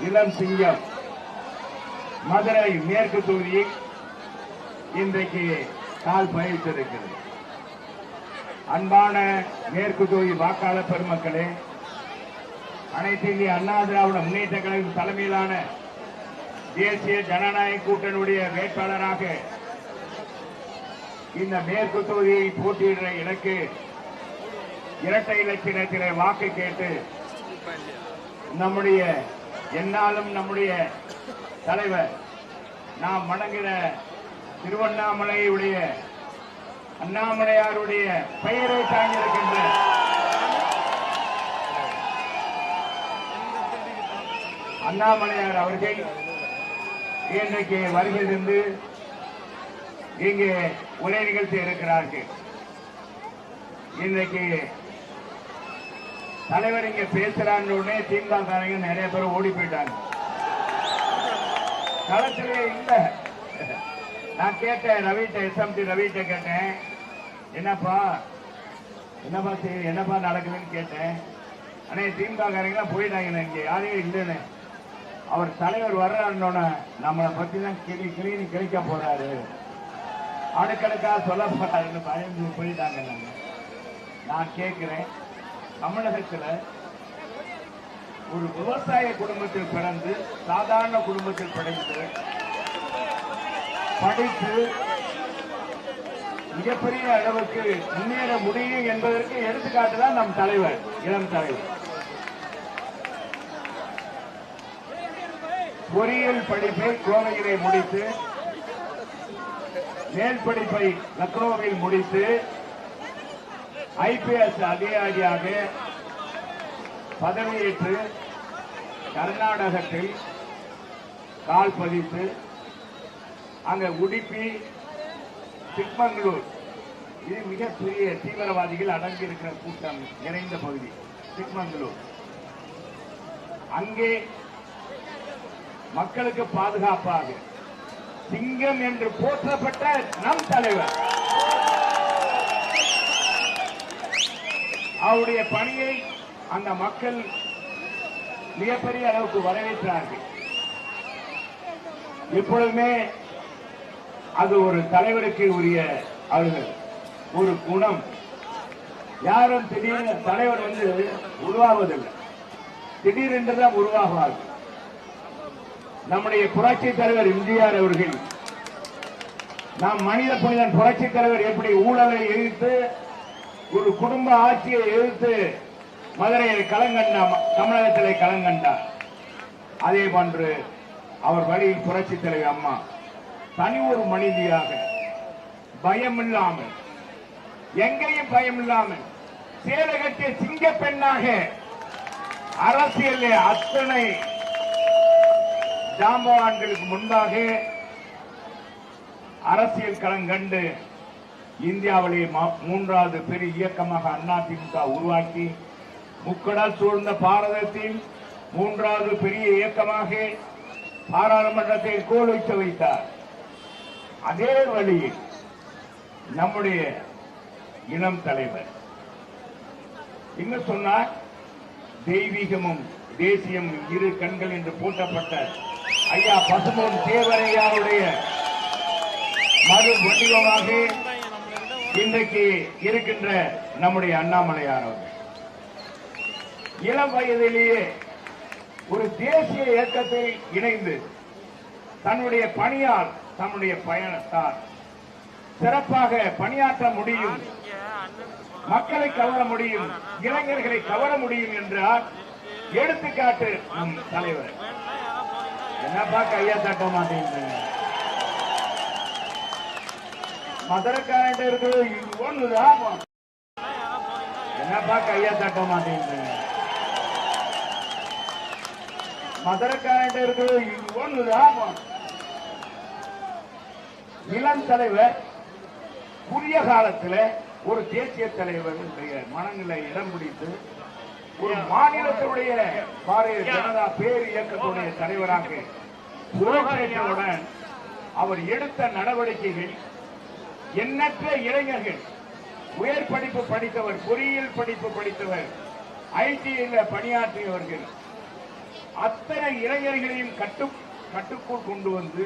இளம் சிங்கம் மதுரை மேற்கு தொகுதியில் இன்றைக்கு கால் பதித்திருக்கிறது. அன்பான மேற்கு தொகுதி வாக்காளர் பெருமக்களே, அனைத்து இந்திய அண்ணா திராவிட முன்னேற்ற கழகம் தலைமையிலான தேசிய ஜனநாயக கூட்டணியுடைய வேட்பாளராக இந்த மேற்கு தொகுதியை போட்டியிடுற எனக்கு இரட்டை இலட்சணத்திலே வாக்கு கேட்டு நம்முடைய என்னாலும் நம்முடைய தலைவர் நாம் வணங்குகிற திருவண்ணாமலையுடைய அண்ணாமலையாருடைய பெயரை தாங்கியிருக்கின்ற அண்ணாமலையார் அவர்கள் இன்றைக்கு வருகை தந்து இங்கே உரை நிகழ்த்தி இருக்கிறார்கள். இன்றைக்கு தலைவர் இங்க பேசுறான்னு உடனே திமுக நிறைய பேர் ஓடி போயிட்டாங்க. களத்திலே இல்ல. நான் கேட்டேன் ரவிட்ட, எஸ்எம்டி ரவிட்ட கேட்டேன், என்னப்பா என்னப்பா நடக்குதுன்னு கேட்டேன். அண்ணே திமுக காரங்களாம் போயிட்டாங்க, இங்க யாரையும் இல்லைன்னு. அவர் தலைவர் வர்றாருன்னு நம்மளை பத்தி தான் கிளீனி கிழிக்க போறாரு, அடுக்கடுக்கா சொல்ல போறாருன்னு பயந்து போயிட்டாங்க. நான் கேட்கிறேன், தமிழகத்தில் ஒரு விவசாய குடும்பத்தில் பிறந்து சாதாரண குடும்பத்தில் பிறந்து படித்து மிகப்பெரிய அளவுக்கு முன்னேற முடியும் என்பதற்கு எடுத்துக்காட்டு தான் நம் தலைவர், இளம் தலைவர். பொறியியல் படிப்பை கோவையிலே முடித்து, மேல் படிப்பை லக்னோவில் முடித்து, ஐபிஎஸ் அதிகாரியாக பதவியேற்று கர்நாடகத்தில் கால் பதித்து, அங்க உடுப்பி, சிக்மங்களூர், இது மிகப்பெரிய தீவிரவாதிகள் அடங்கியிருக்கிற கூட்டம் நிறைந்த பகுதி சிக்மங்களூர். அங்கே மக்களுக்கு பாதுகாப்பாக சிங்கம் என்று போற்றப்பட்ட நம் தலைவர் அவருடைய பணியை அந்த மக்கள் மிகப்பெரிய அளவுக்கு வரவேற்றார்கள். எப்பொழுதுமே அது ஒரு தலைவருக்கு உரிய அவர்கள் ஒரு குணம். யாரும் திடீர்னு தலைவர் உருவாவதில்லை, திடீரென்றுதான் உருவாகுவார்கள். நம்முடைய புரட்சி தலைவர் எம்ஜிஆர் அவர்கள், நாம் மனித புனிதன் புரட்சி தலைவர் எப்படி ஊழலை எதிர்த்து ஒரு குடும்ப ஆட்சியை எதிர்த்து மதுரையை களங்கண்டார், தமிழகத்திலே களங்கண்டார். அதே போன்று அவர் வழியில் புரட்சி தலைவர் அம்மா தனி ஒரு மனிதியாக பயமில்லாமல், எங்கேயும் பயமில்லாமல் சேலை கட்டிய சிங்க பெண்ணாக அரசியலே அத்தனை ஜாம்பவான்களுக்கு முன்பாக அரசியல் களம் கண்டு இந்தியாவிலே மூன்றாவது பெரிய இயக்கமாக அதிமுக உருவாக்கி, முக்கடல் சூழ்ந்த பாரதத்தில் மூன்றாவது பெரிய இயக்கமாக பாராளுமன்றத்தை கோல் வைத்து வைத்தார். அதே வழியில் நம்முடைய இளம் தலைவர் என்ன சொன்னார்? தெய்வீகமும் தேசியம் இரு கண்கள் என்று போற்றப்பட்ட ஐயா பசும்பொன் தேவரையாருடைய மறு வடிவமாக இன்றைக்கு இருக்கின்ற நம்முடைய அண்ணாமலையார் அவர்கள் இளம் வயதிலேயே ஒரு தேசிய இயக்கத்தில் இணைந்து தன்னுடைய பணியால், தன்னுடைய பயணத்தால் சிறப்பாக பணியாற்ற முடியும், மக்களை கவர முடியும், இளைஞர்களை கவர முடியும் என்றால் எடுத்துக்காட்டு நம் தலைவர். என்னப்பா கையா தட்ட மாட்டேங்க, மதுரைக்காரன் இருக்கு ஒண்ணுதான், என்னப்பா கையா தட்ட மாட்டேங்க, மதுரைக்காரன் இருக்கு ஒண்ணுதான். இளம் தலைவர் புதிய காலத்தில் ஒரு தேசிய தலைவருடைய மனநிலை இடம் பிடித்து ஒரு மாநிலத்தினுடைய பாரதிய ஜனதா பேர் இயக்கத்துடைய தலைவராக பொறுப்பேற்றவுடன் அவர் எடுத்த நடவடிக்கைகள் எண்ணற்ற இளைஞர்கள், உயர் படிப்பு படித்தவர், பொறியியல் படிப்பு படித்தவர், ஐடியில் பணியாற்றியவர்கள், அத்தனை இளைஞர்களையும் கட்டுக்குள் கொண்டு வந்து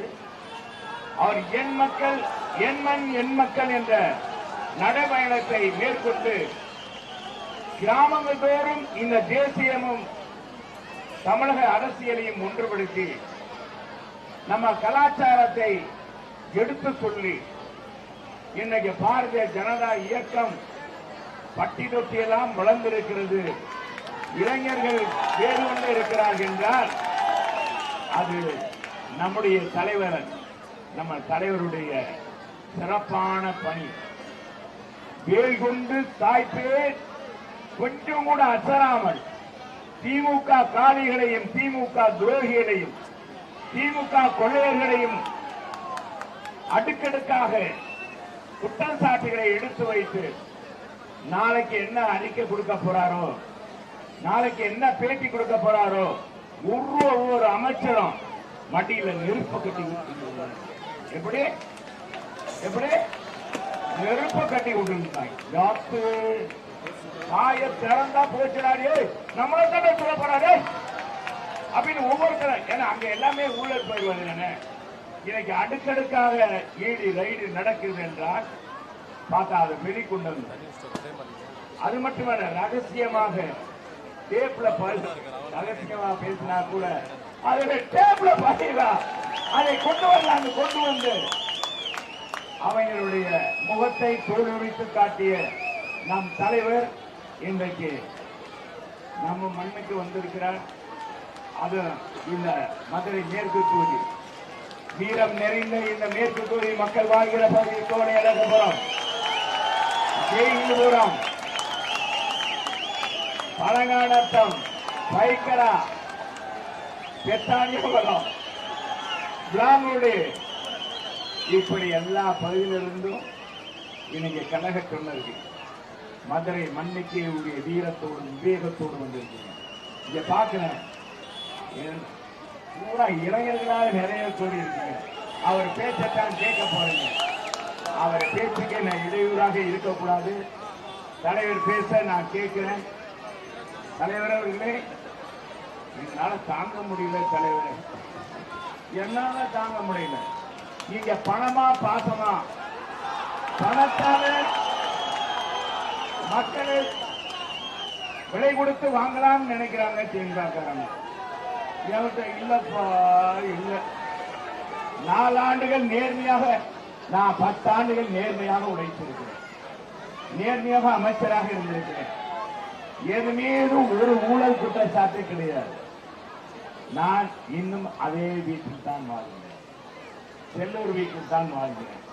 அவர் என் மக்கள் என் மண் என் மக்கள் என்ற நடைபயணத்தை மேற்கொண்டு கிராமங்கள் தோறும் இந்த தேசியமும் தமிழக அரசியலையும் ஒன்றுபடுத்தி நம்ம கலாச்சாரத்தை எடுத்து சொல்லி இன்னைக்கு பாரதிய ஜனதா இயக்கம் பட்டி தொட்டியெல்லாம் வளர்ந்திருக்கிறது. இளைஞர்கள் வேறு கொண்டு இருக்கிறார்கள் என்றால் அது நம்முடைய தலைவர், நம்ம தலைவருடைய சிறப்பான பணி. வேல் கொண்டு தாய்ப்பேர் கொஞ்சம் கூட அசராமல் திமுக காலிகளையும் திமுக துரோகிகளையும் திமுக கொள்ளையர்களையும் அடுக்கடுக்காக குற்றச்சாட்டுகளை எடுத்து வைத்து நாளைக்கு என்ன அறிக்கை கொடுக்க போறாரோ, நாளைக்கு என்ன பேட்டி கொடுக்க போறாரோ, ஒவ்வொரு அமைச்சரும் மடியில நெருப்பு கட்டி எப்படி எப்படி நெருப்பு கட்டி விட்டு காய திறந்தா போச்சுடாரு நம்மள தானே சொல்ல போறாரு அப்படின்னு ஒவ்வொருத்தரும். ஏன்னா அங்க எல்லாமே ஊழல் போயிடுவாங்க. இன்னைக்கு அடுக்கடுக்காக ஈடி ரைடு நடக்குது என்றால் பார்த்தா அதை வெளிக்கொண்டு அது மட்டுமல்ல, ரகசியமாக டேப்ல ரகசியமா பேசினா கூட அதுல டேப்ல பாத்தீங்களா அதை கொண்டு வரலாங்க. கொண்டு வந்து அவங்களுடைய முகத்தை தோலுரித்து காட்டிய நம் தலைவர் இன்றைக்கு நம்ம மண்ணுக்கு வந்திருக்கிறார். அது இந்த மதுரை மேற்கு தொகுதி வீரம் நிறைந்த இந்த மேற்கு தொகுதி மக்கள் வாழ்கிற பகுதி கோடை அழகபுரம், ஜெயிலுபுரம், பழங்கானத்தம், பைக்கரா, பெத்தானியபுரம், பிளாங்குடி, இப்படி எல்லா பகுதியிலிருந்தும் இன்னைக்கு கழக சொன்னது மதுரை மண்ணுக்கு உடைய வீரத்தோடு விவேகத்தோடு வந்திருக்கீங்க. இங்க பாக்கிறேன் பூரா இளைஞர்களாக நிறைய சொல்லி இருக்கீங்க. அவர் பேச்சத்தான் கேட்க போறீங்க. அவர் பேச்சுக்கு நான் இடையூறாக இருக்கக்கூடாது. தலைவர் பேச நான் கேட்கிறேன். தலைவர் அவர்களே, என்னால தாங்க முடியல தலைவர், என்னால தாங்க முடியல. நீங்க பணமா பாசமா? பணத்தால மக்களை விலை கொடுத்து வாங்கலாம்னு நினைக்கிறாங்க திமுக. இல்லப்பா இல்ல. 4 ஆண்டுகள் நேர்மையாக, நான் 10 ஆண்டுகள் நேர்மையாக உழைத்திருக்கிறேன். நேர்மையாக அமைச்சராக இருந்திருக்கிறேன். எதுமேதும் ஒரு ஊழல் குற்றச்சாட்டு கிடையாது. நான் இன்னும் அதே வீட்டில் தான் வாழ்கிறேன். செல்லூர் வீட்டில் தான் வாழ்கிறேன்.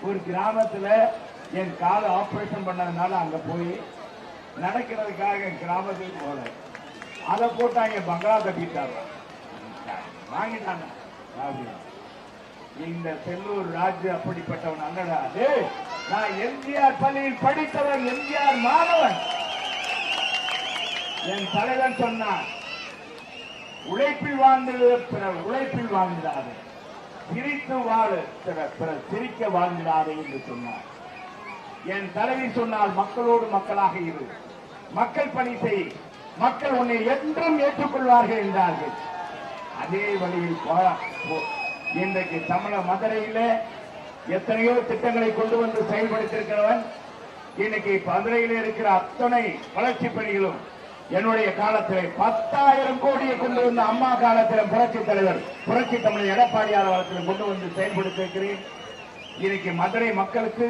ஒரு கிராமத்துல என் காலை ஆபரேஷன் பண்ணதுனால அங்க போய் நடக்கிறதுக்காக என் கிராமத்துக்கு போனேன். அதை போட்டாங்க, பங்களா கட்டிட்டாங்க, வாங்கிட்டாங்க. இந்த செல்லூர் ராஜு அப்படிப்பட்டவன் அல்லடா. நான் எம்ஜிஆர் பள்ளியில் படித்தவன், எம்ஜிஆர் மாணவன். என் தலைவன் சொன்னான், உழைப்பில் வாழ்ந்தது பிறர் உழைப்பில் வாழ்ந்தாரு, சிரித்து வாழ பிறர் சிரிக்க வாழ்ந்தாரு என்று சொன்னார். என் தலைவி சொன்னால், மக்களோடு மக்களாக இரு, மக்கள் பணி செய், மக்கள் உன்னை என்றும் ஏற்றுக்கொள்வார்கள் என்றார்கள். அதே வழியில் இன்றைக்கு தமிழக மதுரையில எத்தனையோ திட்டங்களை கொண்டு வந்து செயல்படுத்தியிருக்கிறவன். இன்னைக்கு மதுரையில் இருக்கிற அத்தனை வளர்ச்சி பணிகளும் என்னுடைய காலத்தில் 10,000 கோடியை கொண்டு வந்த அம்மா காலத்தில் புரட்சி தலைவர் புரட்சி தமிழர் எடப்பாடியார் காலத்தில் கொண்டு வந்து செயல்படுத்தியிருக்கிறேன். இன்னைக்கு மதுரை மக்களுக்கு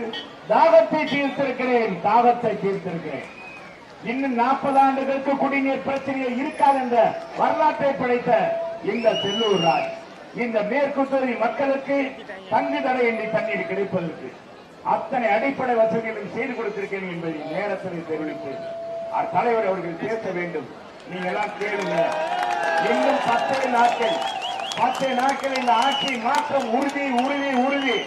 தாகத்தை தீர்த்திருக்கிறேன், தாகத்தை தீர்த்திருக்கிறேன். இன்னும் 40 ஆண்டுகளுக்கு குடிநீர் பிரச்சனையை இருக்காது என்ற வரலாற்றை படைத்த இந்த செல்லூர் ராஜ் இந்த மேற்கு தொகுதி மக்களுக்கு தங்கு தடையின்றி தண்ணீர் கிடைப்பதற்கு அத்தனை அடிப்படை வசதிகளையும் செய்து கொடுத்திருக்கேன் என்பதை நேரத்தில் தெரிவித்து தலைவர் அவர்கள் பேச வேண்டும். நீங்க எல்லாம் கேளுங்க. இன்னும் 10 நாட்கள் இந்த ஆட்சி மாற்றம் உறுதி உறுதி உறுதி.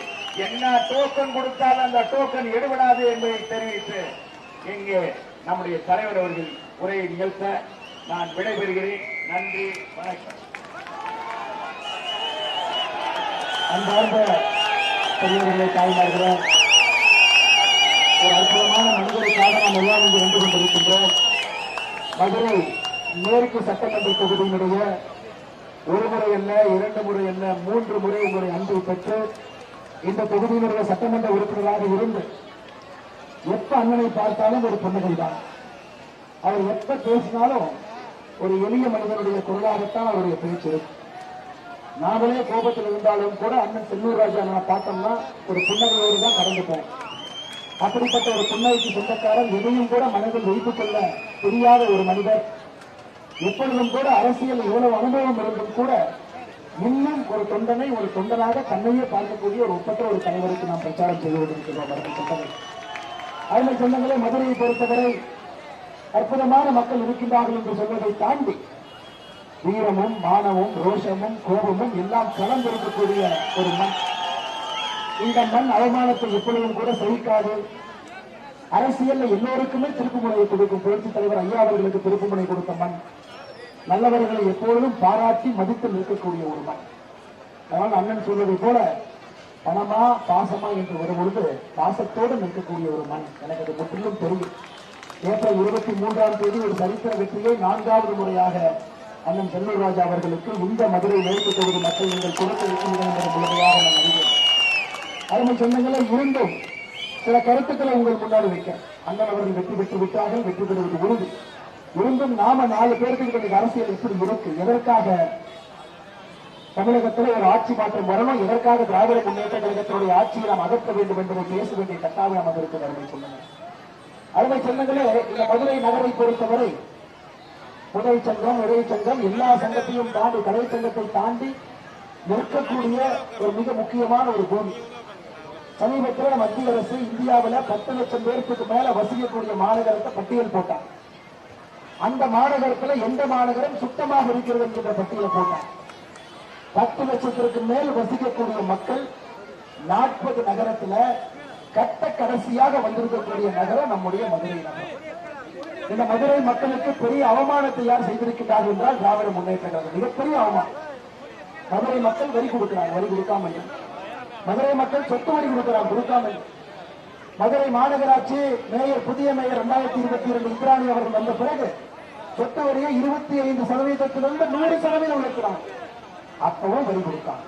என்ன டோக்கன் கொடுத்தால் அந்த டோக்கன் எடுபடாது என்பதை தெரிவித்து இங்கே நம்முடைய தலைவர் அவர்கள் உரையை நிகழ்த்த நான் விடைபெறுகிறேன். நன்றி, வணக்கம். அன்பார்ந்த பெரியவர்களை, தாய்மார்களே, ஒரு அற்புதமான மனிதருக்காக நாம் எல்லாம் இங்கு வந்து கொண்டிருக்கின்றோம். மதுரை மேற்கு சட்டமன்ற தொகுதியினுடைய ஒரு முறை அல்ல, 2 முறை அல்ல, 3 முறை உங்களுடைய அன்பை பெற்று இந்த தொகுதியினுடைய சட்டமன்ற உறுப்பினராக இருந்து எப்ப அண்ணனை பார்த்தாலும் ஒரு புன்னகை தான். அவர் எப்ப பேசினாலும் ஒரு எளிய மனிதனுடைய குரலாகத்தான் அவருடைய பேச்சு இருக்கு. நாமளே கோபத்தில் இருந்தாலும் கூட அண்ணன் செல்லூர் ராஜா நான் பார்த்தோம்னா ஒரு புன்னகையோடு தான் கடந்துப்போம். அப்படிப்பட்ட ஒரு புன்னகைக்கு சொந்தக்காரன், எதையும் கூட மனதில் வைத்துக் கொள்ள தெரியாத ஒரு மனிதர். எப்பொழுதும் கூட அரசியல் எவ்வளவு அனுபவம் இருந்தும் கூட இன்னும் ஒரு தொண்டனை ஒரு தொண்டனாக தன்னையே பார்க்கக்கூடிய ஒரு ஒப்பற்ற ஒரு தலைவருக்கு நாம் பிரச்சாரம் செய்து கொண்டிருக்கிறோம். அருமை சொந்தங்களே, மதுரையை பொறுத்தவரை அற்புதமான மக்கள் இருக்கின்றார்கள் என்று சொல்வதை தாண்டி வீரமும் மானமும் ரோஷமும் கோபமும் எல்லாம் கலந்திருக்கக்கூடிய ஒரு மண். இந்த மண் அவமானத்தை எப்பொழுதும் கூட சகிக்காது. அரசியல் எல்லோருக்குமே திருப்புமுனையை கொடுக்கும். புரட்சித் தலைவர் ஐயா அவர்களுக்கு திருப்புமுனை கொடுத்த மண். நல்லவர்களை எப்பொழுதும் பாராட்டி மதித்து நிற்கக்கூடிய ஒரு மண். அதனால் அண்ணன் சொல்வதை போல பணமா பாசமா என்று வரும்பொழுது பாசத்தோடு நிற்கக்கூடிய ஒரு மண். எனக்கு அது முற்றிலும் தெரியும். ஏப்ரல் 23ஆம் தேதி ஒரு சரித்திர வெற்றியை 4வது முறையாக அண்ணன் செல்லூர் ராஜா அவர்களுக்கு இந்த மதுரை மேற்கு தொகுதி மக்கள் நீங்கள் கொடுத்து இருக்கிறீர்கள் என்பது முழுமையாக நான் அறிவேன். அருமை சொந்தங்களே, இருந்தும் சில கருத்துக்களை உங்கள் முன்னாடி வைக்க, அண்ணன் அவர்கள் வெற்றி பெற்று விட்டார்கள், வெற்றி பெறுவது உறுதி. இருந்தும் நாம 4 பேருக்கு அரசியல் எப்படி இருக்கு, எதற்காக தமிழகத்தில் ஒரு ஆட்சி மாற்றம் வரணும், எதற்காக திராவிட முன்னேற்ற கழகத்தினுடைய ஆட்சியை நாம் அகற்ற வேண்டும் என்பதை பேச வேண்டிய கட்டாயம் நமக்கு இருக்கிறது. அருமை சொந்தங்களே, அருமை சொந்தங்களே, இந்த மதுரை நகரை பொறுத்தவரை முதல் சங்கம், இடைய சங்கம், எல்லா சங்கத்தையும் தாண்டி, கடை சங்கத்தை தாண்டி நிற்கக்கூடிய ஒரு மிக முக்கியமான ஒரு பூமி. சமீபத்தில் மத்திய அரசு இந்தியாவில் 10 லட்சம் பேருக்கு மேல வசிக்கக்கூடிய மாநகரத்தை பட்டியல் போட்டார். அந்த மாநகரத்தில் எந்த மாநகரம் சுத்தமாக இருக்கிறது என்கிற பட்டியலை போட்டார். 10 லட்சத்திற்கு மேல் வசிக்கக்கூடிய மக்கள் 40 நகரத்தில் கட்ட கடைசியாக வந்திருக்கக்கூடிய நகரம் நம்முடைய மதுரை நகரம். இந்த மதுரை மக்களுக்கு பெரிய அவமானத்தை யார் செய்திருக்கிறார்கள் என்றால் திராவிட முன்னேற்ற கழகம். மிகப்பெரிய அவமானம். மதுரை மக்கள் வரி கொடுக்கிறாங்க, வரி கொடுக்காம. மதுரை மக்கள் சொத்து வரி கொடுக்கிறாங்க, கொடுக்காம. மதுரை மாநகராட்சி மேயர், புதிய மேயர் 2022 இந்திராணி அவர்கள் வந்த பிறகு சொத்து வரியை 25%-லிருந்து 100% உயர்த்தினாங்க. அப்பவும் வரி கொடுத்தாங்க.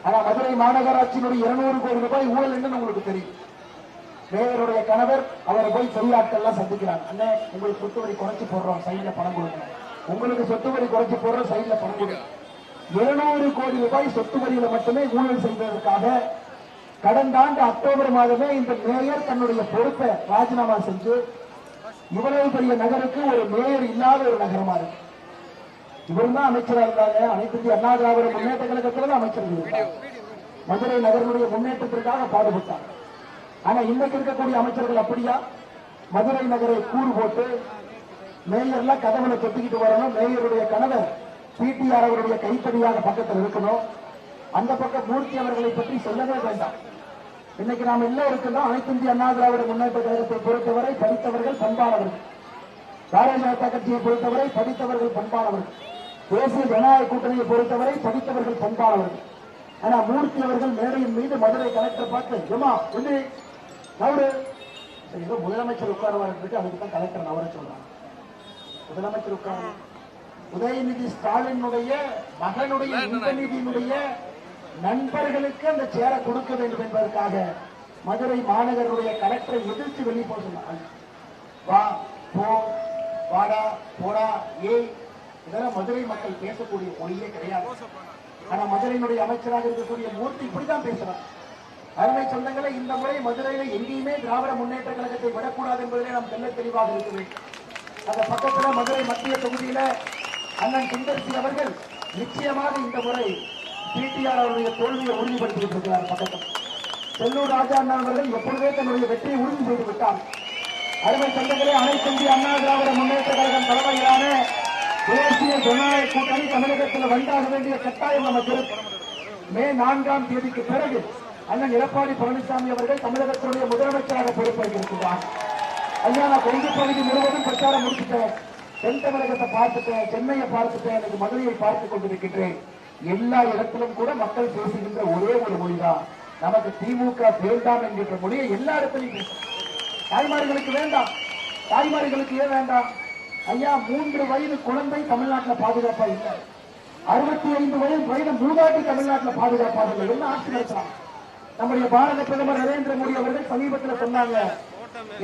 ஆனா மதுரை மாநகராட்சியினுடைய 200 கோடி ரூபாய் ஊழல் என்று உங்களுக்கு தெரியும். மேயருடைய கணவர் அவரை போய் பெரியாட்கள் சந்திக்கிறாங்க. அண்ணே, உங்களுக்கு சொத்து வரி குறைச்சு போடுறோம், சைட்ல பணம் கொடுக்கணும். உங்களுக்கு சொத்து வரி குறைச்சு போடுறோம், சைட்ல பணம் கொடுக்கணும். 200 கோடி ரூபாய் சொத்து வரியில மட்டுமே ஊழல் செய்வதற்காக கடந்த ஆண்டு அக்டோபர் மாதமே இந்த மேயர் தன்னுடைய பொறுப்பை ராஜினாமா செஞ்சு இவ்வளவு பெரிய நகருக்கு ஒரு மேயர் இல்லாத ஒரு நகரமா இருக்கு. இவரும் தான் அமைச்சராக இருந்தாங்க. அனைத்து இந்திய அண்ணா திராவிட முன்னேற்ற கழகத்தில் தான் அமைச்சர் இருந்தார். மதுரை நகரனுடைய முன்னேற்றத்திற்காக பாடுபட்டார். ஆனா இன்னைக்கு இருக்கக்கூடிய அமைச்சர்கள் அப்படியா? மதுரை நகரை கூறு போட்டு மேயர்லாம் கதவுல தொட்டிக்கிட்டு வரணும். மேயருடைய கணவர் பிடிஆர் அவருடைய கைத்தடியாக பக்கத்தில் இருக்கணும். அந்த பக்கம் மூர்த்தி அவர்களை பற்றி சொல்லவே வேண்டாம். இன்னைக்கு நாம் எல்லோருக்கும் அனைத்து இந்திய அண்ணா திராவிட முன்னேற்ற கழகத்தை பொறுத்தவரை படித்தவர்கள், பண்பானவர்கள். பாரதிய ஜனதா கட்சியை பொறுத்தவரை படித்தவர்கள், பண்பானவர்கள். தேசிய ஜனநாயக கூட்டணியை பொறுத்தவரை படித்தவர்கள், பண்பானவர்கள். ஆனா மூர்த்தி அவர்கள் மேடையின் மீது மதுரை கலெக்டர் பார்த்து ஏமா வந்து நவரு, ஏதோ முதலமைச்சர் உட்காருவார் என்று அதுக்கு தான் கலெக்டர் நவர சொல்றாங்க. முதலமைச்சர் உட்காரு. உதயநிதி ஸ்டாலினுடைய மகனுடைய உதயநிதியினுடைய நண்பர்களுக்கு அந்த சேரை கொடுக்க வேண்டும் என்பதற்காக மதுரை மாநகருடைய கலெக்டரை எதிர்த்து வெளியே போக சொன்னாங்க. வா போ, வாடா போடா, ஏய், இதெல்லாம் மதுரை மக்கள் பேசக்கூடிய மொழியே கிடையாது. ஆனா மதுரையினுடைய அமைச்சராக இருக்கக்கூடிய மூர்த்தி இப்படிதான் பேசுறாங்க. அருமை சொந்தங்களை, இந்த முறை மதுரையில எங்கேயுமே திராவிட முன்னேற்ற கழகத்தை விடக்கூடாது என்பதிலே நாம் தெல்ல தெளிவாக இருக்க வேண்டும். அந்த பக்கத்துல மதுரை மத்திய தொகுதியில அண்ணன் சுந்தர்சி அவர்கள் நிச்சயமாக இந்த முறை பிடிஆர் அவருடைய தோல்வியை உறுதிப்படுத்திக் இருக்கிறார். பக்கத்தில் செல்லூர் ராஜா அண்ணா அவர்கள் எப்பொழுதே தன்னுடைய வெற்றியை உறுதி செய்து விட்டார். அருமை சொந்தங்களே, அனைத்து இந்திய அண்ணா திராவிட முன்னேற்ற கழகம் தலைமையிலான தேசிய ஜனநாயக கூட்டணி தமிழகத்தில் வந்தாக வேண்டிய கட்டாயம் நமக்கு இருக்கு. மே 4ஆம் தேதிக்கு பிறகு அண்ணன் எடப்பாடி பழனிசாமி அவர்கள் தமிழகத்தினுடைய முதலமைச்சராக பொறுப்பேற்றிருக்கிறார். ஐயா, நான் கொங்கு பகுதி முழுவதும் பிரச்சாரம் முடிச்சுட்டேன். தென் தமிழகத்தை பார்த்துட்டேன், சென்னையை பார்த்துட்டேன், எனக்கு மதுரையை பார்த்துக் கொண்டிருக்கின்றேன். எல்லா இடத்திலும் கூட மக்கள் பேசுகின்ற ஒரே ஒரு மொழிதான், நமக்கு திமுக வேண்டாம் என்கின்ற மொழியை எல்லா இடத்திலையும் பேசும். தாய்மார்களுக்கு வேண்டாம். தாய்மார்களுக்கு ஏன் வேண்டாம்? ஐயா 3 வயது குழந்தை தமிழ்நாட்டில் பாதுகாப்பா இல்லை, 65 வயது மூதாட்டி தமிழ்நாட்டில் பாதுகாப்பாக இல்லை. என்ன ஆட்சி நடத்துறாங்க? நம்முடைய பாரத பிரதமர் நரேந்திர மோடி அவர்கள் சமீபத்தில் சொன்னாங்க,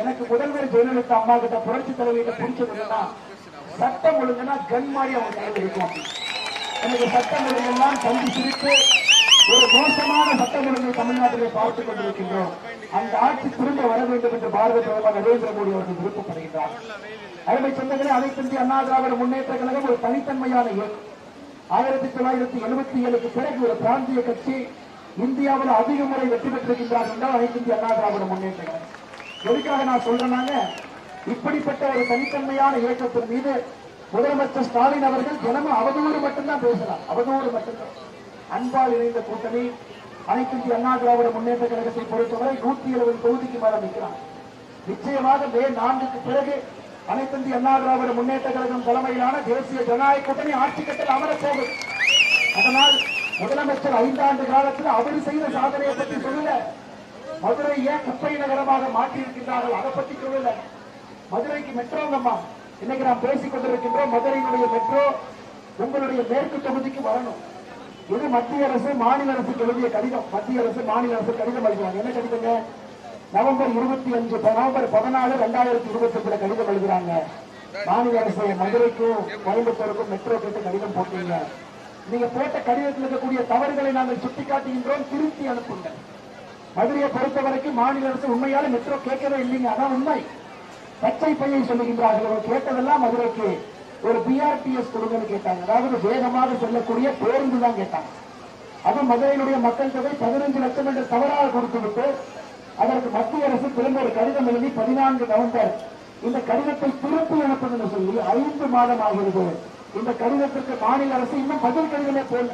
எனக்கு முதல்வர் ஜெயலலிதா அம்மா கிட்ட புரட்சி தலைவர்கிட்ட பிடிச்சதுன்னா சட்டம் ஒழுங்குனா கன் மாதிரி அவங்க கையில் இருக்கும். எனக்கு சட்டம் ஒழுங்கெல்லாம் கல்வி சிரித்து ஒரு மோசமான சட்டம் ஒழுங்கை தமிழ்நாட்டிலே பார்த்துக் கொண்டிருக்கின்றோம். அந்த ஆட்சி திரும்ப வர வேண்டும் என்று பாரத பிரதமர் நரேந்திர மோடி அவர்கள் விருப்பப்படுகின்றார். அருமை சொந்தங்களே, அனைத்து இந்திய அண்ணா திராவிட முன்னேற்ற கழகம் ஒரு தனித்தன்மையான இயக்கம். 1977க்கு பிறகு ஒரு பிராந்திய கட்சி இந்தியாவில் அதிக முறை வெற்றி பெற்றிருக்கின்றார் என்றால் அனைத்து இந்திய அண்ணா திராவிட முன்னேற்ற கழகம். எதுக்காக நான் சொல்றேன்னாங்க, இப்படிப்பட்ட ஒரு தனித்தன்மையான இயக்கத்தின் மீது முதலமைச்சர் ஸ்டாலின் அவர்கள் தினமும் அவதூறு மட்டும்தான் பேசலாம், அவதூறு மட்டும்தான். அன்பால் இணைந்த கூட்டணி அனைத்து இந்திய அண்ணா திராவிட முன்னேற்ற கழகத்தை பொறுத்தவரை 170 தொகுதிக்கு மேல நிற்கிறார். நிச்சயமாக மே 4க்கு பிறகு அனைத்து இந்திய அண்ணா திராவிட முன்னேற்ற கழகம் தலைமையிலான தேசிய ஜனநாயக கூட்டணி ஆட்சி கட்டில் அமரப்போகுது. அதனால் முதலமைச்சர் 5 ஆண்டு காலத்தில் அவர் செய்த சாதனையை பற்றி சொல்லல, மதுரை ஏன் குப்பை நகரமாக மாற்றியிருக்கின்றார்கள் அதை பற்றி சொல்லல. மதுரைக்கு மெட்ரோங்கம்மா, இன்னைக்கு நாம் பேசிக் கொண்டிருக்கின்றோம், மதுரையினுடைய மெட்ரோ உங்களுடைய மேற்கு தொகுதிக்கு வரணும். இது மத்திய அரசு மாநில அரசுக்கு எழுதிய கடிதம். மத்திய அரசு மாநில அரசு கடிதம் எழுதுவாங்க. என்ன கடிதங்க? நவம்பர் 14, 2025 கடிதம் எழுதுறாங்க. மாநில அரசு மதுரைக்கும் கோயம்புத்தூருக்கும் மெட்ரோ கேட்டு கடிதம் போட்டீங்க. நீங்க போட்ட கடிதத்தில் இருக்கக்கூடிய தவறுகளை நாங்கள் சுட்டிக்காட்டுகின்றோம், திருத்தி அனுப்புங்க. மதுரையை பொறுத்தவரைக்கும் மாநில அரசு உண்மையால மெட்ரோ கேட்கவே இல்லைங்க, அதான் உண்மை. பச்சை பையை சொல்லுகின்றார்கள். கேட்டதெல்லாம் மதுரைக்கு ஒரு பிஆர்டிஎஸ் கொடுங்கன்னு கேட்டாங்க, அதாவது வேகமாக செல்லக்கூடிய பேருந்து தான் கேட்டாங்க. அது மதுரையினுடைய மக்கள் தொகை 15 லட்சம் என்று தவறாக கொடுத்துவிட்டு அதற்கு மத்திய அரசு திரும்ப ஒரு கடிதம் எழுதி 14 நவம்பர் இந்த கடிதத்தை திருப்பி அனுப்புன்னு சொல்லி 5 மாதம் ஆகிறது. இந்த கடிதத்திற்கு மாநில அரசு இன்னும் பதில் கடிதமே போடல.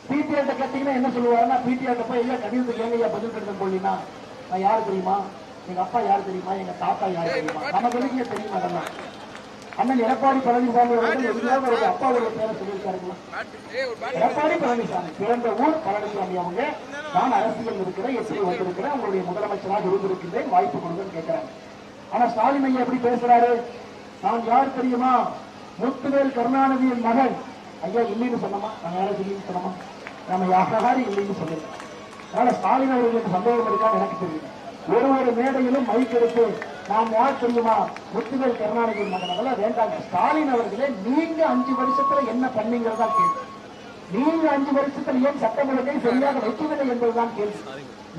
பிடிஆர்ட்ட கேட்டீங்கன்னா என்ன சொல்லுவாருன்னா, பிடிஆர்ட்ட போய் இல்ல கடிதத்துக்கு ஏங்க பதில் கடிதம் போடலீங்கன்னா, நான் யாரு தெரியுமா, எங்க அப்பா யாரு தெரியுமா, எங்க தாத்தா யாரு தெரியுமா, நமக்கு வெளியே தெரியுமா? அதெல்லாம் அண்ணன் எடப்பாடி பழனிசாமி அவர்கள் எங்கேயாவது ஒரு அப்பாவுடைய பேரை சொல்லியிருக்காருங்களா? எடப்பாடி பழனிசாமி பிறந்த ஊர் பழனிசாமி. அவங்க நான் அரசியல் இருக்கிறேன், எப்படி வந்திருக்கிறேன், உங்களுடைய முதலமைச்சராக இருந்திருக்கின்றேன், வாய்ப்பு கொடுங்கன்னு கேட்கிறாங்க. ஆனா ஸ்டாலின் ஐயா எப்படி பேசுறாரு? நான் யார் தெரியுமா, முத்துவேல் கருணாநிதியின் மகன். ஐயா இல்லைன்னு சொன்னோமா? நாங்க யாரும் இல்லைன்னு சொன்னோமா? நம்ம யாரும் இல்லைன்னு சொல்லல. அதனால ஸ்டாலின் அவர்களுக்கு சந்தேகம் இருக்கான்னு எனக்கு தெரியும். ஒரு மேடையிலும் மைக் எடுத்து நாம் யார் தெரியுமா, முத்துவேல் கருணாநிதியின் மகன், அதெல்லாம் வேண்டாங்க. ஸ்டாலின் அவர்களே, நீங்க 5 வருஷத்துல என்ன பண்ணீங்கிறதா கேள்வி. நீங்க 5 வருஷத்துல ஏன் சட்டம் ஒழுங்கை சரியாக வைக்கவில்லை என்பதுதான் கேள்வி.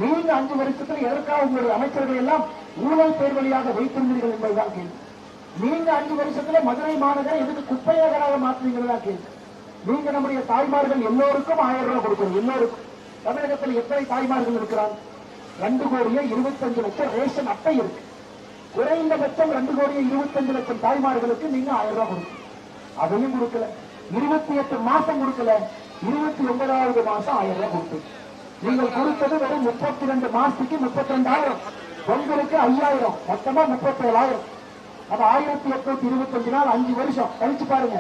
நீங்க 5 வருஷத்துல எதற்காக உங்களுடைய அமைச்சர்கள் எல்லாம் ஊழல் பேர் வழியாக வைத்திருந்தீர்கள் என்பதுதான் கேள்வி. நீங்க 5 வருஷத்துல மதுரை மாநகரை எதுக்கு குப்பை நகராக மாற்றுவீங்களா கேள்வி. நீங்க நம்முடைய தாய்மார்கள் எல்லோருக்கும் 1000 ரூபாய் கொடுக்கணும். எல்லோருக்கும் தமிழகத்தில் எத்தனை தாய்மார்கள் இருக்கிறாங்க? 2,25,00,000 ரேஷன் அட்டை இருக்கு. குறைந்தபட்சம் 2,25,00,000 தாய்மார்களுக்கு நீங்க 1000 ரூபாய் கொடுக்கணும். அதையும் கொடுக்கல. 28 மாசம் கொடுக்கல. 29வது மாசம் 1000 ரூபாய் கொடுத்து நீங்கள் கொடுத்தது வெறும் 32 மாசத்துக்கு 32,000. பொங்கலுக்கு 5,000, மொத்தமா 37,000. அது 1825 நாள், 5 வருஷம் கழிச்சு பாருங்க.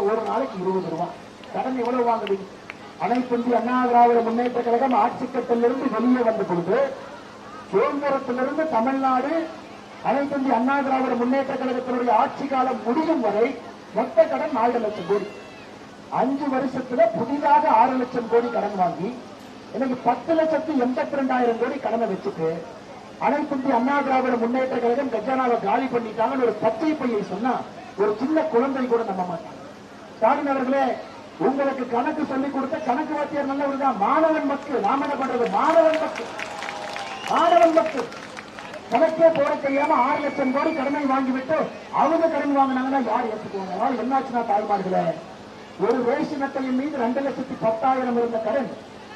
ஒரு நாளைக்கு 20 ரூபாய். கடன் எவ்வளவு வாங்குவீங்க? அனைத்து இந்திய அண்ணா திராவிட முன்னேற்ற கழகம் ஆட்சி கட்டத்திலிருந்து வெளியே வந்த பொழுது சுதந்திரத்திலிருந்து தமிழ்நாடு அனைத்து இந்திய அண்ணா திராவிட முன்னேற்ற கழகத்தினுடைய ஆட்சி காலம் முடியும் வரை மொத்த கடன் 4 லட்சம் கோடி. 5 வருஷத்துல புதிதாக 6 லட்சம் கோடி கடன் வாங்கி எனக்கு 10,82,000 கோடி கடனை வச்சுட்டு அனைத்து இந்திய அண்ணா திராவிட முன்னேற்ற கழகம் கஜானாவை காலி பண்ணிட்டாங்கன்னு ஒரு பச்சை பையை சொன்னா ஒரு சின்ன குழந்தை கூட நம்ப மாட்டாங்க. ஸ்டாலின் அவர்களே, உங்களுக்கு கணக்கு சொல்லிக் கொடுத்த கணக்கு வாத்தியார் நல்லவர் தான். மாணவன் மக்கள் நாம என்ன பண்றது? மாணவன் மக்கள் கணக்கே போட தெரியாம 6 லட்சம் கோடி கடனை வாங்கிவிட்டு அவங்க கடன் வாங்கினாங்கன்னா யார் ஏற்றுக்குவாங்க? அதனால என்னாச்சுன்னா தாய்மார்களே, ஒரு ரேஷன் அட்டையின் மீது 2,10,000 இருந்த கடன்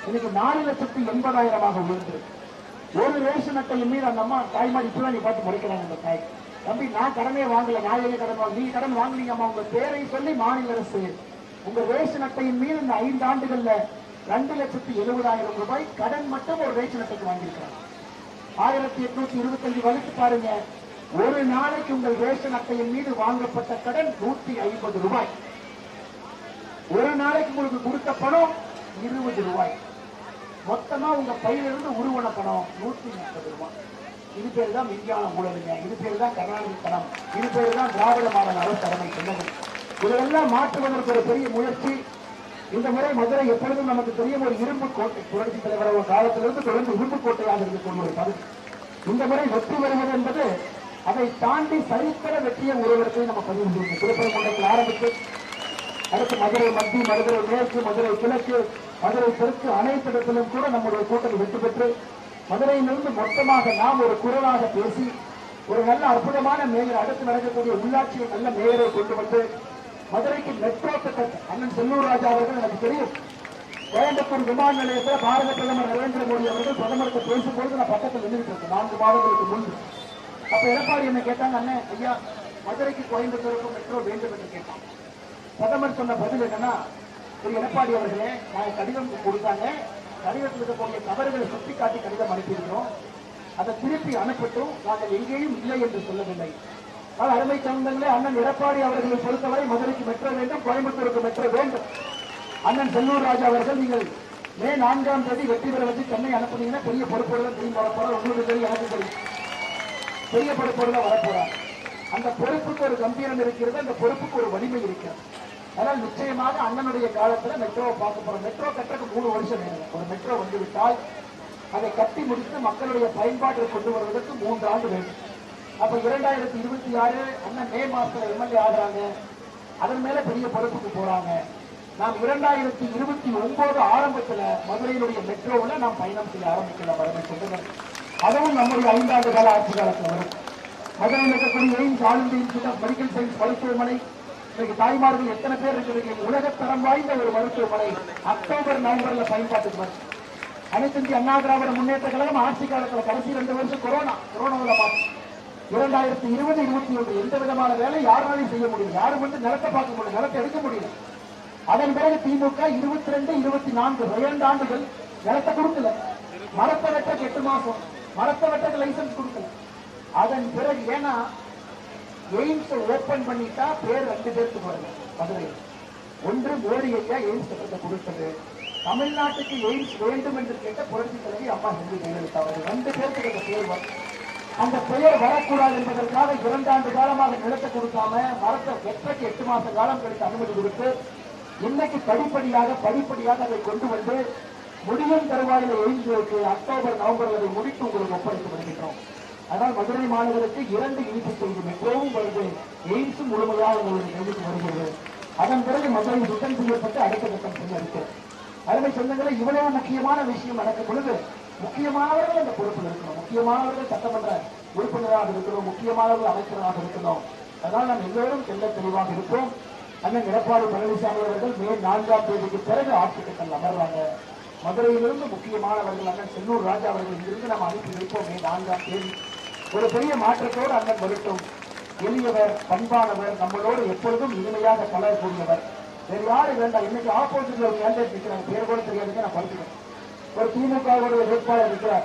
இன்னைக்கு 4,80,000 உயர்ந்து ஒரு ரேஷன் அட்டையின் மீது அந்த அம்மா தாய்மார் இப்பதான் நீ பார்த்து முறைக்கிறாங்க. அந்த தாய், தம்பி நான் கடனே வாங்கல, நான் எங்க கடன் வாங்க, நீ கடன் வாங்கினீங்க அம்மா, உங்க பேரை சொல்லி மாநில அரசு உங்க ரேஷன் அட்டையின் மீது இந்த 5 ஆண்டுகள்ல 2,70,000 ரூபாய் கடன் மட்டும் ஒரு ரேஷன் அட்டைக்கு வாங்கியிருக்கிறாங்க. 1825 வகுத்து பாருங்க. ஒரு நாளைக்கு உங்கள் ரேஷன் அட்டையின் மீது வாங்கப்பட்ட கடன் 150 ரூபாய். ஒரு நாளைக்கு உங்களுக்கு கொடுத்த பணம் 20 ரூபாய். மொத்தமா உங்க பையிலிருந்து உருவன பணம் 130 ரூபாய். இது பேர் தான் விஞ்ஞான ஊழலுங்க, இது பேர் தான் கருணாநிதித்தனம், இது பேர் தான் திராவிட மாடல் அரசு தலைமை சொன்னது. இதையெல்லாம் மாற்றுவதற்கு ஒரு பெரிய முயற்சி. இந்த முறை மதுரை எப்பொழுதும் நமக்கு தெரியும் ஒரு இரும்பு கோட்டை, புரட்சி தலைவர் ஒரு காலத்திலிருந்து தொடர்ந்து இரும்பு கோட்டையாக இருக்கக்கூடிய ஒரு பகுதி. இந்த முறை வெற்றி பெறுவது என்பது அதை தாண்டி சரித்திர வெற்றியை ஒருவருக்கு நம்ம பதிவு செய்யணும். திருப்பரங்குன்றத்தில் ஆரம்பித்து அடுத்து மதுரை மத்திய, மதுரை மேற்கு, மதுரை கிழக்கு, மதுரை தெற்கு அனைத்து இடத்திலும் கூட நம்முடைய கூட்டணி வெற்றி பெற்று மதுரையிலிருந்து மொத்தமாக நாம் ஒரு குரலாக பேசி ஒரு நல்ல அற்புதமான மேயர், அடுத்து நடக்கக்கூடிய உள்ளாட்சியில் நல்ல மேயரை கொண்டு வந்து மதுரைக்கு மெட்ரோ திட்டத்தை அண்ணன் செல்லூர் ராஜா அவர்கள் எனக்கு தெரியும். கோயம்புத்தூர் விமான நிலையத்தில் பாரத பிரதமர் நரேந்திர மோடி அவர்கள் பிரதமருக்கு பேசும்போது நான் பக்கத்தில் நின்றுட்டு இருக்கேன் 4 மாதங்களுக்கு முன்பு. அப்ப எடப்பாடி என்ன கேட்டாங்க, அண்ணன் ஐயா மதுரைக்கு கோயம்புத்தூருக்கு மெட்ரோ வேண்டும் என்று கேட்டாங்க. பிரதமர் சொன்ன பதில் என்னன்னா, திரு எடப்பாடி அவர்களே, நான் கடிதம் கொடுத்தாங்க, கடிதத்தில் இருக்கக்கூடிய தவறுகளை சுட்டிக்காட்டி கடிதம் அனுப்பியிருக்கிறோம், அதை திருப்பி அனுப்பட்டும், நாங்கள் எங்கேயும் இல்லை என்று சொல்லவில்லை. அருமை சொந்தங்களே, அண்ணன் எடப்பாடி அவர்களை பொறுத்தவரை மதுரைக்கு மெட்ரோ வேண்டும், கோயம்புத்தூருக்கு மெட்ரோ வேண்டும். அண்ணன் செல்லூர் ராஜா அவர்கள் நீங்கள் மே 4ஆம் தேதி வெற்றி பெற வச்சு சென்னை அனுப்புனீங்கன்னா பெரிய பொறுப்போடு திரும்பி வரப்போறார். உங்களுக்கு தெரியும், எனக்கு தெரியும், பெரிய பொறுப்போடு தான் வரப்போறார். அந்த பொறுப்புக்கு ஒரு கம்பீரம் இருக்கிறது, அந்த பொறுப்புக்கு ஒரு வலிமை இருக்கிறது. அதனால் நிச்சயமாக அண்ணனுடைய காலத்துல மெட்ரோவை பார்க்க போறோம். மெட்ரோ கட்டுறதுக்கு 3 வருஷம் வேணும். ஒரு மெட்ரோ வந்துவிட்டால் அதை கட்டி முடித்து மக்களுடைய பயன்பாட்டில் கொண்டு வருவதற்கு 3 ஆண்டு வேண்டும். அப்ப 2026 அண்ணன் மே மாசத்துல எம்எல்ஏ ஆகிறாங்க, அதன் மேல பெரிய பொறுப்புக்கு போறாங்க. நாம் 2029 ஆரம்பத்துல மதுரையினுடைய மெட்ரோவில் நாம் பயணம் செய்ய ஆரம்பிக்கலாம். வரமை சொல்லுங்கள், அதுவும் நம்முடைய 5 ஆண்டு கால ஆட்சி காலத்தில் வரும். மதுரையில் இருக்கக்கூடிய AIIMS all India institute of medical science மருத்துவமனை, இன்னைக்கு தாய்மார்கள் எத்தனை பேர் இருக்கிறீங்க, உலகத்தரம் வாய்ந்த ஒரு மருத்துவமனை அக்டோபர் நவம்பர்ல பயன்பாட்டுக்கு வரும். அனைத்து இந்திய அண்ணா திராவிட முன்னேற்ற கழகம் ஆட்சி காலத்தில் கடைசி 2 வருஷம் கொரோனாவில் மாற்றம். 2020, 2021 எந்த விதமான வேலை யாராலையும் செய்ய முடியும், யாரும் வந்து நிலத்தை பார்க்க முடியும், நிலத்தை எடுக்க முடியல. அதன் பிறகு திமுக 22, 24 2 ஆண்டுகள் நிலத்தை கொடுக்கல. மரத்தை வெட்ட 8 மாசம், மரத்தை வெட்ட லைசன்ஸ் கொடுக்கல. அதன் பிறகு ஏன்னா எய்ம்ஸ் ஓபன் பண்ணிட்டா பேர் 2 பேருக்கு வருது மதுரையில். ஒன்று மோடி ஐயா எய்ம்ஸ் திட்டத்தை கொடுத்தது, தமிழ்நாட்டுக்கு எய்ம்ஸ் வேண்டும் என்று கேட்ட புரட்சி தலைவி அம்மா ஜெயலலிதா அவர்கள் 2 பேருக்கு அந்த பேர் வரும். அந்த பெயர் வரக்கூடாது என்பதற்காக 2 ஆண்டு காலமாக நிலத்தை கொடுக்காம மரத்தை வெற்றக்கு 8 மாச காலம் கழித்து அனுமதி கொடுத்து இன்னைக்கு படிப்படியாக அதை கொண்டு வந்து முடியும் தருவாயில் எய்ம்ஸ் அக்டோபர் நவம்பர் அதை முடித்து உங்களுக்கு ஒப்படைத்து வருகின்றோம். அதனால் மதுரை மாநகருக்கு 2 இனிப்பு செய்தி மெட்ரோவும் வருது, எய்ம்ஸும் முழுமையாக உங்களுக்கு கைதுக்கு வருகிறது. அதன் பிறகு மதுரை சுத்தம் செய்யப்பட்டு அடுத்த கட்டம் செய்ய இருக்கு. அருமை சொந்தங்களை, இவ்வளவு முக்கியமான விஷயம் நடக்கும் பொழுது முக்கியமானவர்கள் அந்த பொறுப்பில் இருக்கணும், முக்கியமானவர்கள் சட்டமன்ற உறுப்பினராக இருக்கணும், முக்கியமானவர்கள் அமைச்சராக இருக்கணும். அதனால் நாம் எல்லோரும் தெல்ல தெளிவாக இருப்போம். அண்ணன் எடப்பாடி பழனிசாமி அவர்கள் மே 4ஆம் தேதிக்கு பிறகு ஆட்சி கட்டல் அமர்றாங்க. மதுரையிலிருந்து முக்கியமானவர்கள் அண்ணன் செல்லூர் ராஜா அவர்கள் இங்கிருந்து நாம் அனுப்பி வைப்போம். மே 4ஆம் தேதி ஒரு பெரிய மாற்றத்தோடு அண்ணன் வரட்டும். எளியவர், பண்பானவர், நம்மளோடு எப்பொழுதும் இனிமையாக பழகக்கூடியவர், வேறு யாரும் வேண்டாம். இன்னைக்கு ஆப்போசிட்ல ஒரு கேண்டிடேட் இருக்கிறாங்க, பேர் கூட தெரியாதுங்க, நான் படிச்சுக்கிறேன். ஒரு திமுகவுடைய வேட்பாளர் இருக்கிறார்,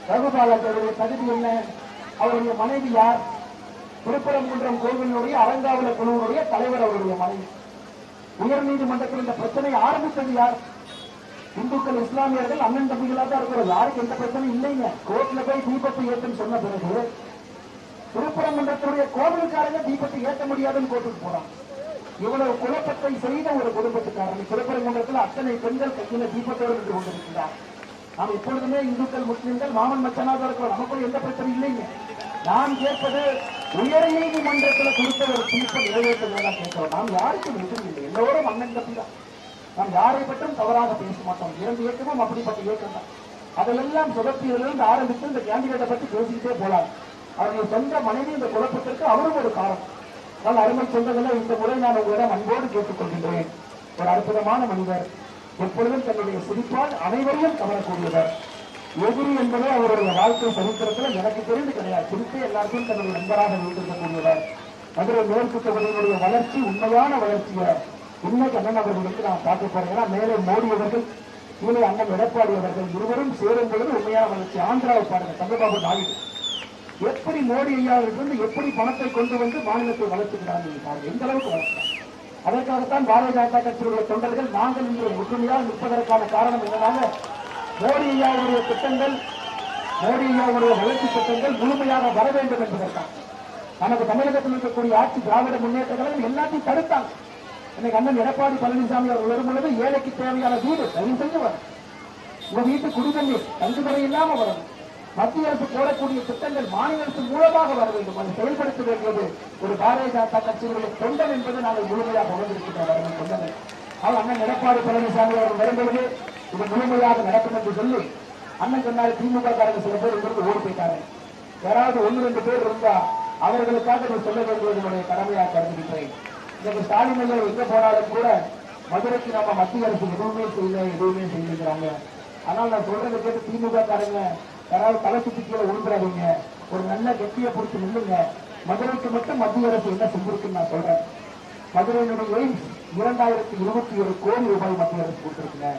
ரகுபாலன். அவருடைய தகுதி என்ன? அவருடைய மனைவி யார்? திருப்பரங்குன்றம் கோவிலுடைய அறங்காவல குழுவுடைய தலைவர் அவருடைய மனைவி. உயர் நீதிமன்றத்தில் இந்த பிரச்சனையை ஆரம்பித்தது யார்? இந்துக்கள், இஸ்லாமியர்கள் அண்ணன் தம்பிகளா தான் இருக்கிறோம். யாருக்கு எந்த பிரச்சனையும் இல்லைங்க. கோர்ட்ல போய் தீபத்தை ஏற்றுன்னு சொன்ன பிறகு திருப்பரங்குன்றத்துடைய கோவிலுக்காரங்க தீபத்தை ஏற்ற முடியாதுன்னு கோர்ட்டுக்கு போறாங்க. இவ்வளவு குழப்பத்தை செய்த ஒரு குடும்பத்துக்காரன் திருப்பரங்குன்றத்தில் அத்தனை பெண்கள் கையில தீபத்தோடு நின்று கொண்டிருக்கிறார். நாம் எப்பொழுதுமே இந்துக்கள், முஸ்லிம்கள் மாமன் மச்சனாக இருக்கிறோம், நமக்குள்ள எந்த பிரச்சனையும் இல்லைங்க. நாம் கேட்பது உயர் நீதிமன்றத்தில் கொடுத்த ஒரு தீர்ப்பை நிறைவேற்றுவதாக கேட்கிறோம். நாம் யாருக்கும் எதிர்ப்பு இல்லை, எல்லோரும் அண்ணன் தம்பி தான். நாம் யாரை பற்றும் தவறாக பேச மாட்டோம். 2 இயக்கமும் அப்படிப்பட்ட இயக்கம் தான். அதெல்லாம் சுதப்பியிலிருந்து ஆரம்பித்து இந்த கேண்டிடேட்டை பற்றி பேசிக்கிட்டே போலாம். அவருடைய சொந்த மனைவி இந்த குழப்பத்திற்கு அவரும் ஒரு காரணம். ஆனால் அருமை சொந்தங்களை இந்த முறை நான் உங்களிடம் அன்போடு கேட்டுக் கொள்கின்றேன். ஒரு அற்புதமான மனிதர், எப்பொழுதும் தன்னுடைய சிரிப்பால் அனைவரையும் கவரக்கூடியவர். எதிரி என்பதே அவருடைய வாழ்க்கை சரித்திரத்தில் எனக்கு தெரிந்து கிடையாது. சிரிப்பே எல்லாருக்கும் தன்னுடைய நண்பராக வைத்திருக்கக்கூடியவர். மதுரை மேற்கு தொகுதியினுடைய வளர்ச்சி, உண்மையான வளர்ச்சியை இன்னைக்கு அண்ணன் அவர்களுக்கு நான் பார்க்க போறேன். ஏன்னா மேலே மோடி அவர்கள், கீழே அண்ணன் எடப்பாடி அவர்கள் இருவரும் சேரும் பொழுது உண்மையான வளர்ச்சி. ஆந்திராவை பாருங்க, சந்திரபாபு நாயுடு எப்படி மோடி ஐயாவிலிருந்து எப்படி பணத்தை கொண்டு வந்து மாநிலத்தை வளர்த்துக்கிறாங்க, எந்த அளவுக்கு வளர்க்கிறார். அதற்காகத்தான் பாரதிய ஜனதா கட்சியுடைய தொண்டர்கள் நாங்கள் இன்று ஒற்றுமையாக நிற்பதற்கான காரணம் என்னன்னாங்க, மோடி ஐயாவுடைய திட்டங்கள் மோடி ஐயாவுடைய வளர்ச்சி திட்டங்கள் முழுமையாக வர வேண்டும் என்பதற்காக நமக்கு தமிழகத்தில் இருக்கக்கூடிய ஆட்சி திராவிட முன்னேற்ற கழகம் எல்லாத்தையும் தடுத்தாங்க. இன்னைக்கு அண்ணன் எடப்பாடி பழனிசாமி அவர் வரும் பொழுது ஏழைக்கு தேவையான வீடு தயவு செஞ்சு வரும், உங்க வீட்டு குடிநீர் தங்குமுறை இல்லாம வரணும், மத்திய அரசு போடக்கூடிய திட்டங்கள் மாநில அரசு மூலமாக வர வேண்டும், அதை செயல்படுத்த வேண்டியது ஒரு பாரதிய ஜனதா கட்சியினுடைய தொண்டன் என்பது நாங்கள் முழுமையாக உணர்ந்திருக்கின்றோம். சொன்னது அவர் அண்ணன் எடப்பாடி பழனிசாமி அவர் வரும்பொழுது இது முழுமையாக நடக்கும் என்று சொல்லி அண்ணன் சொன்னாரு. திமுக காரங்க சில பேர் இங்கிருந்து ஓடி போயிட்டாரு, யாராவது 1-2 பேர் இருந்தா அவர்களுக்காக நான் சொல்ல வேண்டியது என்னுடைய கடமையாக கருதுகின்றேன். இன்னைக்கு ஸ்டாலின் ஐயா எங்க போனாலும் கூட மதுரைக்கு நம்ம மத்திய அரசு எதுவுமே செய்யலைங்கிறாங்க. ஆனால் நான் சொல்றதை கேட்டு திமுக காரங்க யாராவது தலை சுத்தி கீழே உழுந்துறாதீங்க, ஒரு நல்ல கெட்டியை பிடிச்சி நில்லுங்க. மதுரைக்கு மட்டும் மத்திய அரசு என்ன செஞ்சிருக்குன்னு நான் சொல்றேன். மதுரையினுடைய எய்ம்ஸ் 2027 கோடி ரூபாய் மத்திய அரசு கொடுத்திருக்குங்க.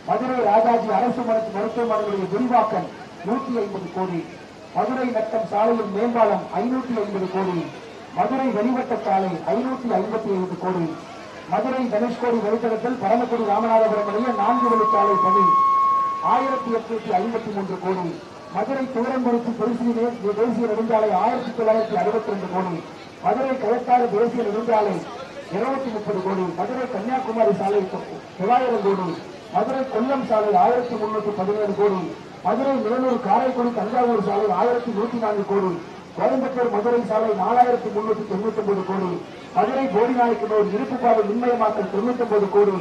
மதுரை ராஜாஜி அரசு மருத்துவமனையுடைய விரிவாக்கம் 150 கோடி, மதுரை நத்தம் சாலையின் மேம்பாலம் 550 கோடி, மதுரை வெளிவட்ட சாலை 555 கோடி, மதுரை தனுஷ்கோடி வழித்தடத்தில் பரமக்குடி ராமநாதபுரம் இடையே 4 வழிச்சாலை பணி 1853 கோடி, மதுரை துவரங்குறிச்சி தேசிய நெடுஞ்சாலை 1962 கோடி, மதுரை கயத்தாறு தேசிய நெடுஞ்சாலை 230 கோடி, மதுரை கன்னியாகுமரி சாலை 900 கோடி, மதுரை கொல்லம் சாலை 1317 கோடி, மதுரை மேலூர் காரைக்குடி தஞ்சாவூர் சாலை 1104 கோடி, கோயம்புத்தூர் மதுரை சாலை 4399 கோடி, மதுரை போடிநாயக்கனூர் இருப்பு பாதை மின்மயமாக்கல் 99 கோடி,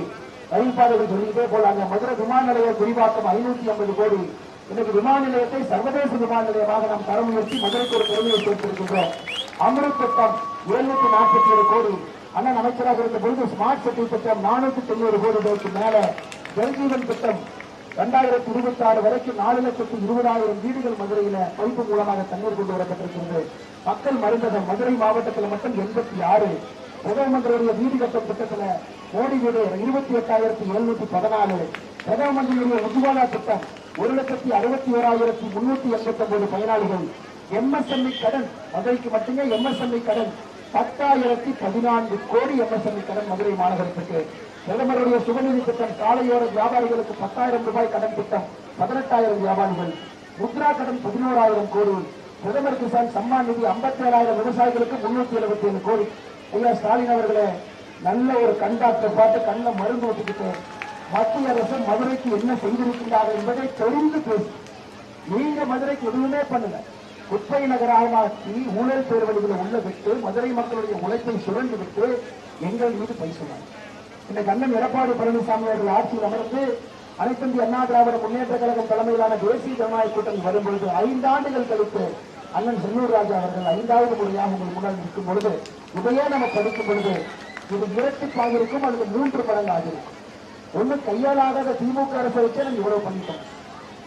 ரயில் பாதைகள் சொல்லிக்கிட்டே போலாங்க. மதுரை விமான நிலைய விரிவாக்கம் 550 கோடி. இன்னைக்கு விமான நிலையத்தை சர்வதேச விமான நிலையமாக நாம் தர முயற்சி மதுரைக்கு ஒரு பெருமையை சேர்த்திருக்கின்றோம். அமிர்த் திட்டம் 747 கோடி. அண்ணன் அமைச்சராக இருந்த பொழுது ஸ்மார்ட் சிட்டி திட்டம் 490 கோடி ரூபாய்க்கு மேல. ஜல்ஜீவன் திட்டம் 2026 வரைக்கும் 4,20,000 வீடுகள் மதுரையில பைப்பு மூலமாக தண்ணீர் கொண்டு வரப்பட்டிருக்கிறது. மக்கள் மருந்தகம் மதுரை மாவட்டத்தில் மட்டும் 86. பிரதம மந்திரியுடைய வீடு கட்டும் திட்டத்துல மோடி வீடு 28,714. பிரதம மந்திரியுடைய உஜ்வாலா திட்டம் 1,61,389 பயனாளிகள். எம்எஸ்எம்இ கடன் மதுரைக்கு மட்டுமே எம்எஸ்எம்இ கடன் 10,014 கோடி எம்எஸ்எம்இ கடன் மதுரை மாநகரத்துக்கு. பிரதமருடைய சுபநிதி திட்டம் சாலையோர வியாபாரிகளுக்கு 10,000 ரூபாய் கடன் திட்டம் 18,000 வியாபாரிகள். முத்ரா கடன் 11,000 கோடி. பிரதமர் கிசான் சம்மான் நிதி 57,000 விவசாயிகளுக்கு 377 கோடி. ஐயா ஸ்டாலின் அவர்களே, நல்ல ஒரு கண்டாக்டர் பார்த்து கண்ண மருந்து ஊட்டிக்கிட்டு மத்திய அரசு மதுரைக்கு என்ன செய்திருக்கிறார்கள் என்பதை தெரிந்து பேசு. நீங்க மதுரைக்கு எதுவுமே பண்ணுங்க, குப்பை நகராகி ஊழல் பேர்வழிகளை உள்ள விட்டு மதுரை மக்களுடைய உழைப்பை சுரண்டு விட்டு எங்கள் மீது பேசுவாங்க. இந்த கண்ணன் எடப்பாடி பழனிசாமி அவர்கள் ஆட்சியில் அமர்ந்து அனைத்து இந்திய அண்ணா திராவிட முன்னேற்ற கழகம் தலைமையிலான தேசிய ஜனநாயக கூட்டணி வரும் பொழுது 5 ஆண்டுகள் கழித்து அண்ணன் செல்லூர் ராஜா அவர்கள் 5வது முறையாக உங்கள் முன்னால் நிற்கும் பொழுது இதையே நம்ம படிக்கும் பொழுது இது இரட்டிப்பாக இருக்கும், அல்லது 3 மடங்கு ஆகிருக்கும். ஒண்ணு கையாளாகாத திமுக அரசை வச்சு நம்ம இவ்வளவு பண்ணிட்டோம்,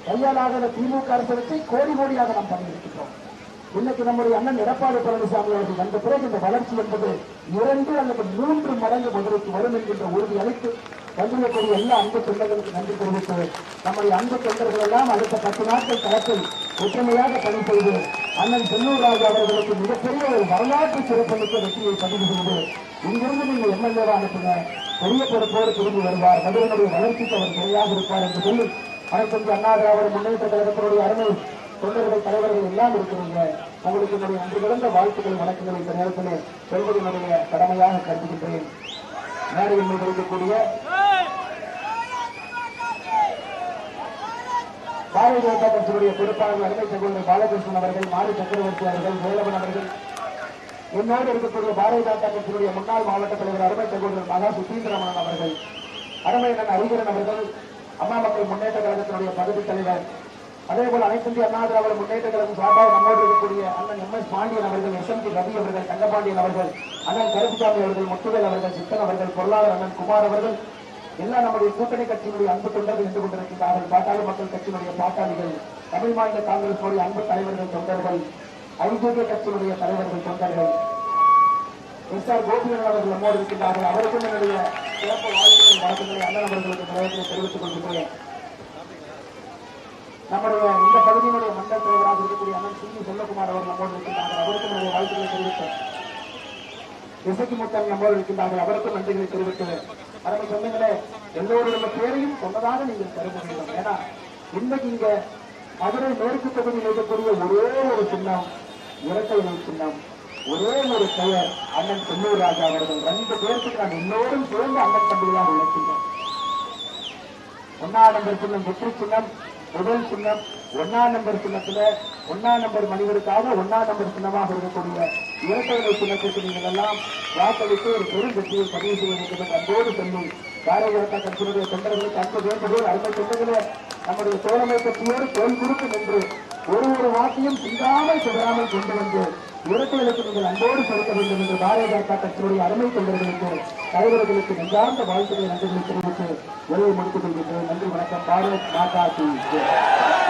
கையாளாகாத திமுக அரசை வச்சு கோடி கோடியாக நாம் பண்ணியிருக்கிறோம். இன்னைக்கு நம்முடைய அண்ணன் எடப்பாடி பழனிசாமி அவர்கள் வந்த பிறகு இந்த வளர்ச்சி என்பது 2 அல்லது 3 மடங்கு மதுரைக்கு வரும் என்கின்ற உறுதி அளித்து வந்திருக்கக்கூடிய எல்லா அன்பு தொண்டர்களுக்கு நன்றி தெரிவித்து நம்முடைய அன்பு தொண்டர்கள் எல்லாம் அடுத்த 10 நாட்கள் களத்தில் ஒற்றுமையாக பணி செய்து அண்ணன் செல்லூர் ராஜா அவர்களுக்கு மிகப்பெரிய ஒரு வரலாற்று சிறப்புமிக்க வெற்றியை பதிவு செய்து இங்கிருந்து நீங்கள் எம்எல்ஏவா அனுப்புங்க, பெரிய பொறுப்போடு திரும்பி வருவார், மதுரையினுடைய வளர்ச்சிக்கு அவர் துணையாக இருப்பார் என்று சொல்லி அனைத்து இந்திய அண்ணா திராவிட முன்னேற்ற கழகத்தினுடைய அருமை தொண்டர்கள் தலைவர்கள் எல்லாம் இருக்கிறீங்க. உங்களுக்கு என்னுடைய அன்று கிடந்த வாழ்த்துக்கள் வணக்கங்கள் இந்த நேரத்தில் சொல்வதனுடைய கடமையாக கருதுகின்றேன். மேடையில் மீது இருக்கக்கூடிய பாரதிய ஜனதா கட்சியுடைய பொறுப்பாளர்கள் அருமை சகோதரர் பாலகிருஷ்ணன் அவர்கள், மாரி சக்கரவர்த்தி அவர்கள், வேலவன் அவர்கள், என்னோடு இருக்கக்கூடிய பாரதிய ஜனதா கட்சியுடைய முன்னாள் மாவட்ட தலைவர் அருமை சகோதரர் மகா சுத்தீந்திரமணன் அவர்கள், அருமையண்ணன் அறிஞரன் அவர்கள், அம்மா மக்கள் முன்னேற்ற கழகத்தினுடைய பகுதி தலைவர், அதேபோல் அனைத்து இந்திய அண்ணா திராவிட முன்னேற்ற கழகம் சார்பாக நம்மோடு இருக்கக்கூடிய அண்ணன் எம்.எஸ். பாண்டியன் அவர்கள், எஸ்.எம்.டி. ரவி அவர்கள், தங்கபாண்டியன் அவர்கள், அண்ணன் கருப்புசாமி அவர்கள், முத்துவேல் அவர்கள், சித்தன் அவர்கள், பொருளாளர் அண்ணன் குமார் அவர்கள், எல்லாம் நம்முடைய கூட்டணி கட்சியினுடைய அன்பு தொண்டர்கள் என்று கொண்டிருக்கிறார்கள். பாட்டாளி மக்கள் கட்சியினுடைய பாட்டாளிகள், தமிழ் மாநில காங்கிரசுடைய அன்பு தலைவர்கள் தொண்டர்கள், ஐஜேகே கட்சியினுடைய தலைவர்கள் தொண்டர்கள், எஸ்.ஆர். கோபிநாதன் அவர்கள் நம்மோடு இருக்கின்றார்கள். அவருக்கும் என்னுடைய சிறப்பு வாழ்த்துக்கள் வழக்குகளை அண்ணன் அவர்களுக்கு தலைவர்களை தெரிவித்துக் கொள்கிறேன். நம்முடைய இந்த பகுதியினுடைய மண்டல தலைவராக இருக்கக்கூடிய அண்ணன் சி. செல்லகுமார் அவர் நம்மோடு இருக்கின்றார்கள். அவருக்கும் என்னுடைய வாழ்த்துக்களை தெரிவித்தேன். இசைக்கு முத்தன் நம்மோடு இருக்கின்றார்கள். அவருக்கும் நன்றிகளை தெரிவித்தது. அருமை சொந்தங்களே, எல்லோருடைய பேரையும் சொன்னதாக நீங்கள் கருத வேண்டும். ஏன்னா இன்னைக்கு இங்க மதுரை மேற்கு தொகுதியில் இருக்கக்கூடிய ஒரே ஒரு சின்னம் இரட்டை இலை சின்னம், ஒரே ஒரு பெயர் அண்ணன் செல்லூர் ராஜா அவர்கள். 2 பேருக்கு நாம் எல்லோரும் சேர்ந்து அண்ணன் தம்பிகளாக உழைக்கின்றோம். 1ஆம் நம்பர் சின்னம் வெற்றி சின்னம், முதல் சின்னம் 1ஆம் நம்பர் சின்னத்துல 1ஆம் நம்பர் மனிதருக்காக 1ஆம் நம்பர் சின்னமாக இருக்கக்கூடிய இரட்டை இலை சின்னத்திற்கு நீங்கள் எல்லாம் வாக்களித்து ஒரு பெரும் வெற்றியை பதிவு செய்ய வேண்டும் என்று அன்போடு சொல்லி பாரதிய ஜனதா கட்சியினுடைய தொண்டர்களுக்கு அன்பு வேண்டுகோள். அருமை சொந்தங்களே, நம்முடைய தோழமை கட்சியோடு தோல் கொடுத்து நின்று ஒரு வாக்கையும் சிந்தாமல் சிதறாமல் கொண்டு வந்து இரட்டைகளுக்கு நீங்கள் அன்போடு செலுத்த வேண்டும் என்று பாரதிய ஜனதா கட்சியுடைய அருமை தொண்டர்களுக்கு தலைவர்களுக்கு நெஞ்சார்ந்த வாழ்த்துக்களை நன்றிகளை தெரிவித்து உரையை முடித்துக் கொள்கின்றேன். நன்றி, வணக்கம். பாரத் மாதா கி ஜெய்.